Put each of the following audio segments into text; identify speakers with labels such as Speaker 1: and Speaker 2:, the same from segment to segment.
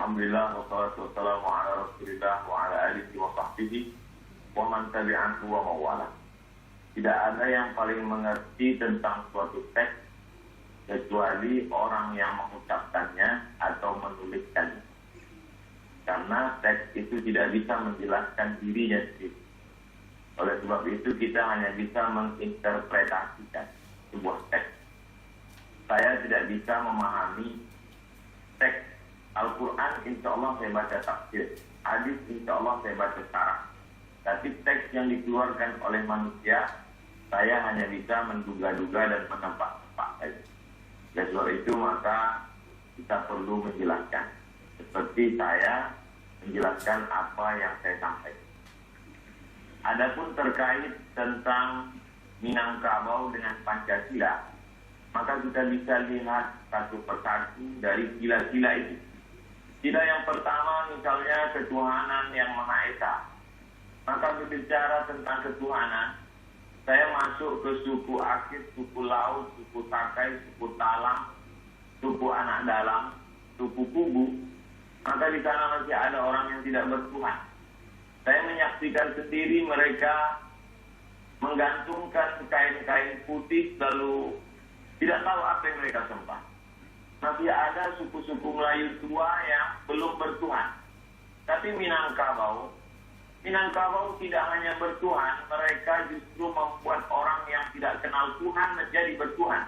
Speaker 1: Alhamdulillah wassalatu wassalamu ala Rasulillah wa ala alihi wa sahbihi wa man tabi'ahu wa mawala. Tidak ada yang paling mengerti tentang suatu teks kecuali orang yang mengucapkannya atau menuliskannya. Karena teks itu tidak bisa menjelaskan dirinya sendiri. Oleh sebab itu kita hanya bisa menginterpretasikan sebuah teks. Saya tidak bisa memahami teks Al-Quran, insya Allah saya baca tafsir. Hadis, insya Allah saya baca syarah. Tapi teks yang dikeluarkan oleh manusia, saya hanya bisa menduga-duga dan menebak-nebak saja. Oleh sebab itu maka kita perlu menjelaskan. Seperti saya menjelaskan apa yang saya sampaikan. Adapun terkait tentang Minangkabau dengan Pancasila, maka kita bisa lihat satu persatu dari sila-sila itu. Sila yang pertama misalnya ketuhanan yang Maha Esa. Maka berbicara tentang ketuhanan, saya masuk ke suku Akit, suku Laut, suku Takai, suku Talang, suku Anak Dalam, suku Kubu. Maka di sana masih ada orang yang tidak bertuhan. Saya menyaksikan sendiri mereka menggantungkan kain-kain putih lalu tidak tahu apa yang mereka sembah. Masih ada suku-suku Melayu tua yang belum bertuhan. Tapi Minangkabau tidak hanya bertuhan, mereka justru membuat orang yang tidak kenal Tuhan menjadi bertuhan.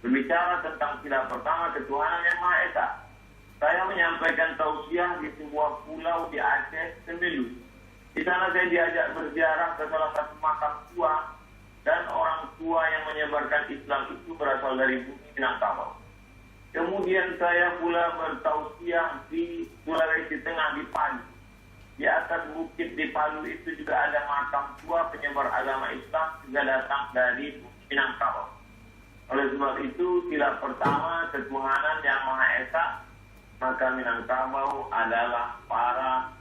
Speaker 1: Berbicara tentang sila pertama ketuhanan yang Maha Esa. Saya menyampaikan tausiah di sebuah pulau di Aceh, Semelu. Di sana saya diajak berziarah ke salah satu makam tua, dan orang tua yang menyebarkan Islam itu berasal dari bumi Minangkabau. Kemudian saya pula bertausiah di Sulawesi Tengah di Palu. Di atas bukit di Palu itu juga ada makam tua penyebar agama Islam juga datang dari Minangkabau. Oleh sebab itu sila pertama ketuhanan yang Maha Esa, maka Minangkabau adalah para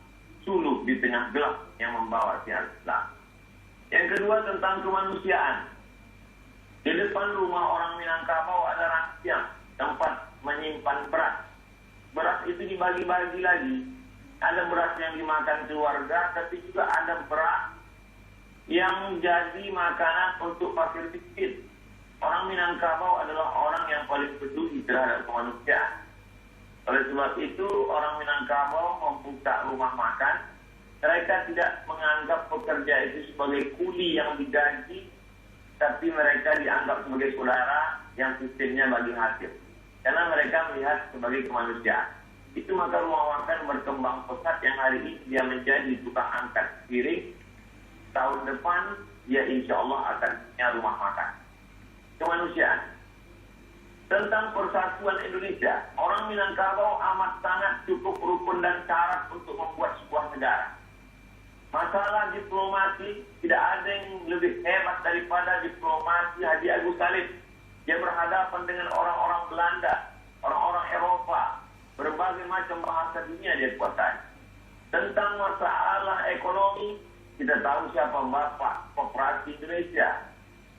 Speaker 1: suluk di tengah gelap yang membawa siar Islam. Yang kedua tentang kemanusiaan. Di depan rumah orang Minangkabau ada rangsiang, tempat menyimpan beras. Beras itu dibagi-bagi lagi. Ada beras yang dimakan keluarga, tapi juga ada beras yang jadi makanan untuk fakir miskin. Orang Minangkabau adalah orang yang paling peduli terhadap kemanusiaan. Oleh sebab itu, orang Minangkabau membuka rumah makan. Mereka tidak menganggap pekerja itu sebagai kuli yang digaji, tapi mereka dianggap sebagai saudara yang sistemnya bagi hasil. Karena mereka melihat sebagai kemanusiaan. Itu maka rumah makan berkembang pesat yang hari ini dia menjadi tukang angkat piring. Tahun depan dia insya Allah akan punya rumah makan. Kemanusiaan. Tentang persatuan Indonesia, orang Minangkabau amat sangat cukup rukun dan syarat untuk membuat sebuah negara. Masalah diplomasi, tidak ada yang lebih hebat daripada diplomasi Haji Agus Salim. Dia berhadapan dengan orang-orang Belanda, orang-orang Eropa, berbagai macam bahasa dunia dia kuasai. Tentang masalah ekonomi, kita tahu siapa Bapak Koperasi Indonesia,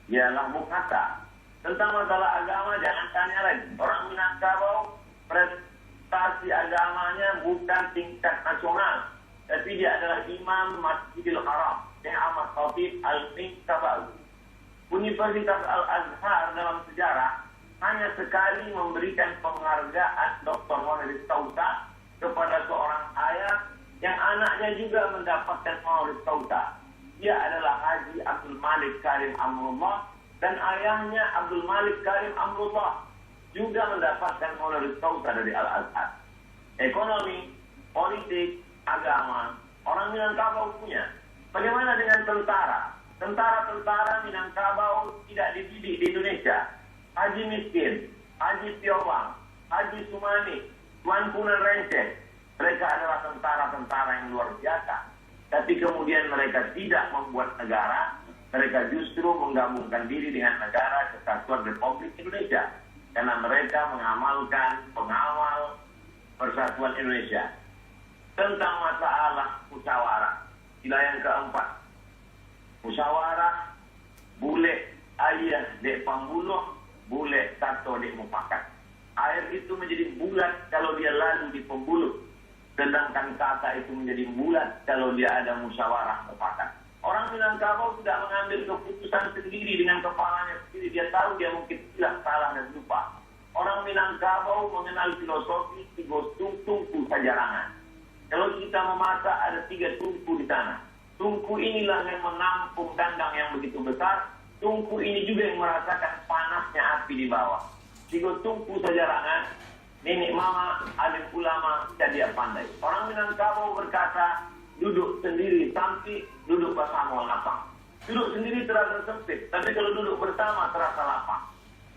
Speaker 1: ialah Bung Hatta. Tentang masalah agama, jangan tanya lagi. Orang Minangkabau, prestasi agamanya bukan tingkat nasional, tapi dia adalah Imam Masjidil Haram, Syekh Ahmad Khatib Al-Minangkabau. Universitas Al-Azhar dalam sejarah hanya sekali memberikan penghargaan Dr. Honoris Causa kepada seorang ayah yang anaknya juga mendapatkan Honoris Causa. Dia adalah Haji Abdul Malik Karim Amrullah, dan ayahnya Abdul Malik Karim Amrullah juga mendapatkan Honoris Causa dari Al-Azhar. Ekonomi, politik, agama, orang Minangkabau punya. Bagaimana dengan tentara? Tentara-tentara Minangkabau tidak dididik di Indonesia. Haji Miskin, Haji Tiowang, Haji Sumani, Tuan Kunan Renceh. Mereka adalah tentara-tentara yang luar biasa. Tapi kemudian mereka tidak membuat negara. Mereka justru menggabungkan diri dengan negara Kesatuan Republik Indonesia. Karena mereka mengamalkan pengawal Persatuan Indonesia. Tentang masalah musyawarah. Sila yang keempat. Musyawarah, bule ayah dek pambuluh, bule tato dek mufakat. Air itu menjadi bulat kalau dia lalu di pembuluh. Sedangkan kata itu menjadi bulat kalau dia ada musyawarah mufakat. Orang Minangkabau tidak mengambil keputusan sendiri dengan kepalanya sendiri. Dia tahu dia mungkin silap, salah, dan lupa. Orang Minangkabau mengenal filosofi tiga tungku sajarangan. Kalau kita memasak ada 3 tungku di sana. Tungku inilah yang menampung dandang yang begitu besar. Tungku ini juga yang merasakan panasnya api di bawah. 3 tungku sajarangan. Nenek mama, alim ulama, dan dia pandai. Orang Minangkabau berkata, duduk sendiri sampai duduk bersama lapang. Duduk sendiri terasa sempit, tapi kalau duduk bersama terasa lapang.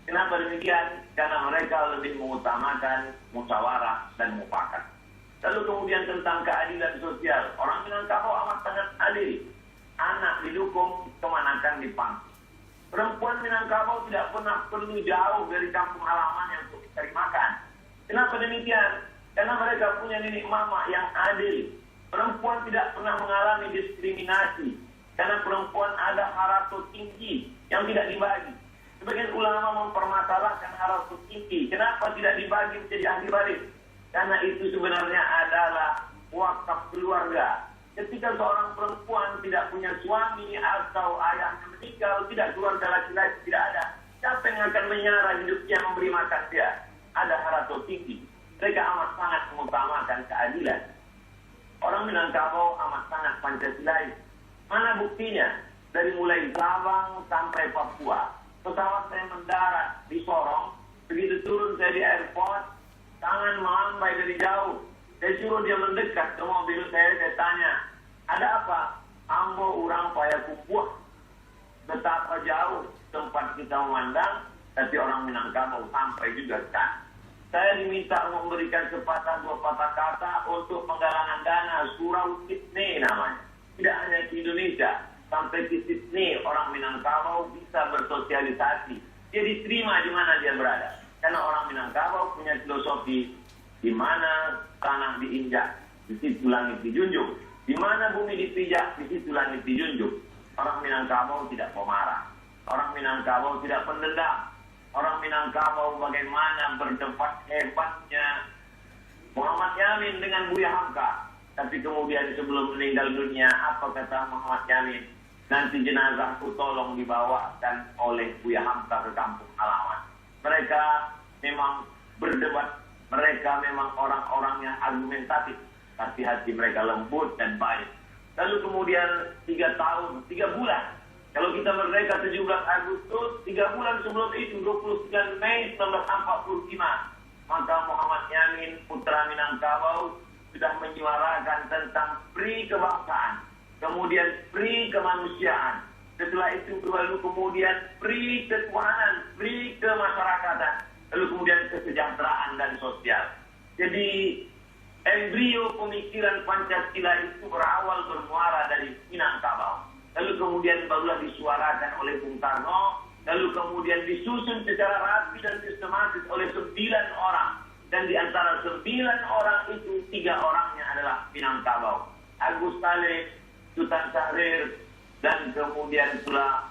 Speaker 1: Kenapa demikian? Karena mereka lebih mengutamakan musyawarah dan mufakat. Lalu kemudian tentang keadilan sosial. Orang Minangkabau amat sangat adil. Anak didukung, kemanakan dipangku. Perempuan Minangkabau tidak pernah perlu jauh dari kampung halamannya untuk mencari makan. Kenapa demikian? Karena mereka punya nenek mama yang adil. Perempuan tidak pernah mengalami diskriminasi. Karena perempuan ada harato tinggi yang tidak dibagi. Sebagian ulama mempermasalahkan harato tinggi. Kenapa tidak dibagi menjadi ahli waris? Karena itu sebenarnya adalah wakaf keluarga. Ketika seorang perempuan tidak punya suami atau ayahnya meninggal, tidak keluarga laki-laki tidak ada. Siapa yang akan menyara hidupnya memberi makan dia? Ada harato tinggi. Mereka amat sangat mengutamakan keadilan. Orang Minangkabau amat sangat Pancasilais. Mana buktinya? Dari mulai Sabang sampai Papua. Pesawat saya mendarat di Sorong. Begitu turun saya di airport, tangan melambai dari jauh. Saya suruh dia mendekat ke mobil saya tanya, ada apa? Ambo urang paya kupuah. Betapa jauh tempat kita memandang, tapi orang Minangkabau sampai juga kan. Saya diminta memberikan sepatah 2 patah kata untuk penggalangan dana Surau Sydney namanya. Tidak hanya di Indonesia, sampai di Sydney orang Minangkabau bisa bersosialisasi. Dia diterima di mana dia berada. Karena orang Minangkabau punya filosofi di mana tanah diinjak, di situ langit dijunjung. Di mana bumi dipijak, di situ langit dijunjung. Orang Minangkabau tidak pemarah. Orang Minangkabau tidak pendendam. Orang Minangkabau bagaimana berdebat hebatnya Muhammad Yamin dengan Buya Hamka. Tapi kemudian sebelum meninggal dunia, apa kata Muhammad Yamin? Nanti jenazahku tolong dibawakan oleh Buya Hamka ke kampung halaman. Mereka memang berdebat. Mereka memang orang-orang yang argumentatif. Tapi hati mereka lembut dan baik. Lalu kemudian 3 bulan. Kalau kita merdeka 17 Agustus, 3 bulan sebelum itu, 29 Mei 1945, maka Muhammad Yamin, putra Minangkabau, sudah menyuarakan tentang pri kebangsaan, kemudian pri kemanusiaan. Setelah itu lalu kemudian pri ketuhanan, pri kemasyarakatan, lalu kemudian kesejahteraan dan sosial. Jadi embrio pemikiran Pancasila itu berawal bermuara dari Minangkabau. Lalu kemudian barulah disuarakan oleh Bung Karno, lalu kemudian disusun secara rapi dan sistematis oleh 9 orang. Dan di antara 9 orang itu 3 orangnya adalah Minangkabau. Agus Salim, Sultan Syahrir, dan kemudian pula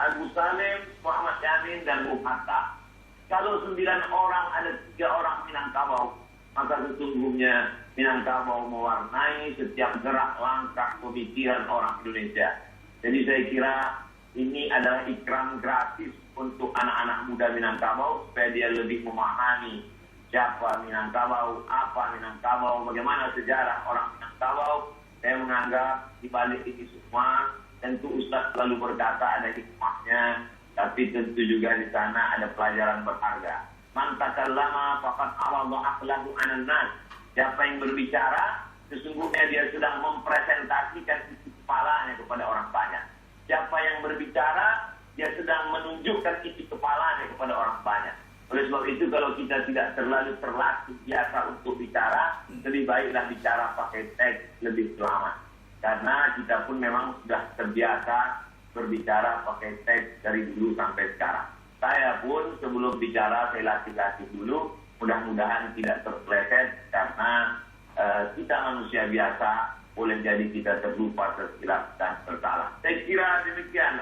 Speaker 1: Agus Salim, Muhammad Yamin, dan Bung Hatta. Kalau 9 orang ada 3 orang Minangkabau, maka sesungguhnya Minangkabau mewarnai setiap gerak langkah pemikiran orang Indonesia. Jadi saya kira ini adalah ikram gratis untuk anak-anak muda Minangkabau supaya dia lebih memahami siapa Minangkabau, apa Minangkabau, bagaimana sejarah orang Minangkabau. Saya menganggap di balik ini semua tentu Ustaz selalu berkata ada hikmahnya, tapi tentu juga di sana ada pelajaran berharga. Man takallama faqad arada aqlahu 'alan nas. Siapa yang berbicara, sesungguhnya dia sedang mempresentasikan isi kepalanya kepada orang banyak. Siapa yang berbicara, dia sedang menunjukkan isi kepalanya kepada orang banyak. Oleh sebab itu, kalau kita tidak terlalu terlatih biasa untuk bicara, lebih baiklah bicara pakai teks, lebih selamat. Karena kita pun memang sudah terbiasa berbicara pakai teks dari dulu sampai sekarang. Saya pun sebelum bicara, saya latih-latih dulu. Mudah-mudahan tidak terpeleset karena kita manusia biasa, boleh jadi kita terlupa, tersilap dan tersalah. Saya kira demikian